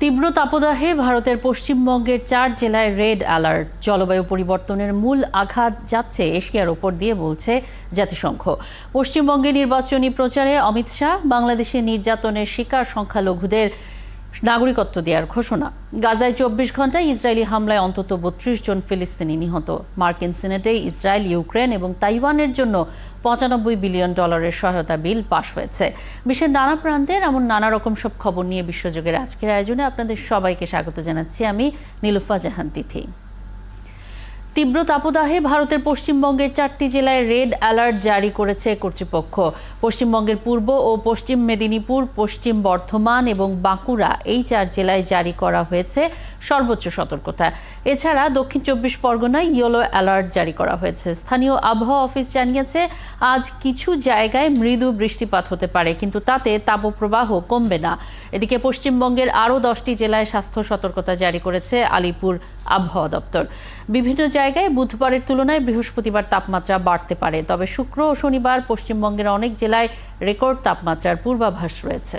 তীব্র তাপদাহে ভারতের পশ্চিমবঙ্গের 4 জেলায় রেড অ্যালার্ট। জলবায়ু পরিবর্তনের মূল আঘাত যাচ্ছে এশিয়ার ওপর দিয়ে বলছে জাতিসংঘ। পশ্চিমবঙ্গে নির্বাচনী প্রচারে অমিত শাহ বাংলাদেশে নির্যাতনের শিকার সংখ্যালঘুদের নাগরিকত্ব দেওয়ার ঘোষণা। গাজায় 24 ঘন্টায় ইসরায়েলি হামলায় অন্তত 32 জন ফিলিস্তিনি নিহত। মার্কিন সিনেটে ইসরায়েল, ইউক্রেন এবং তাইওয়ানের জন্য $95 বিলিয়ন সহায়তা বিল পাশ হয়েছে। বিশ্বের নানা প্রান্তের এমন নানা রকম সব খবর নিয়ে বিশ্বযোগের আজকের আয়োজনে আপনাদের সবাইকে স্বাগত জানাচ্ছি আমি নীলুফা জাহান তিথি। তীব্র তাপদাহে ভারতের পশ্চিমবঙ্গের 4টি জেলায় রেড অ্যালার্ট জারি করেছে কর্তৃপক্ষ। পশ্চিমবঙ্গের পূর্ব ও পশ্চিম মেদিনীপুর, পশ্চিম বর্ধমান এবং বাঁকুড়া এই 4 জেলায় জারি করা হয়েছে সর্বোচ্চ সতর্কতা। এছাড়া দক্ষিণ 24 পরগনায় ইয়েলো অ্যালার্ট জারি করা হয়েছে। স্থানীয় আবহাওয়া অফিস জানিয়েছে আজ কিছু জায়গায় মৃদু বৃষ্টিপাত হতে পারে, কিন্তু তাতে তাপপ্রবাহ কমবে না। এদিকে পশ্চিমবঙ্গের আরও 10টি জেলায় স্বাস্থ্য সতর্কতা জারি করেছে আলিপুর আবহাওয়া দপ্তর। বিভিন্ন জায়গায় বুধবারের তুলনায় বৃহস্পতিবার তাপমাত্রা বাড়তে পারে, তবে শুক্র ও শনিবার পশ্চিমবঙ্গের অনেক জেলায় রেকর্ড তাপমাত্রার পূর্বাভাস রয়েছে।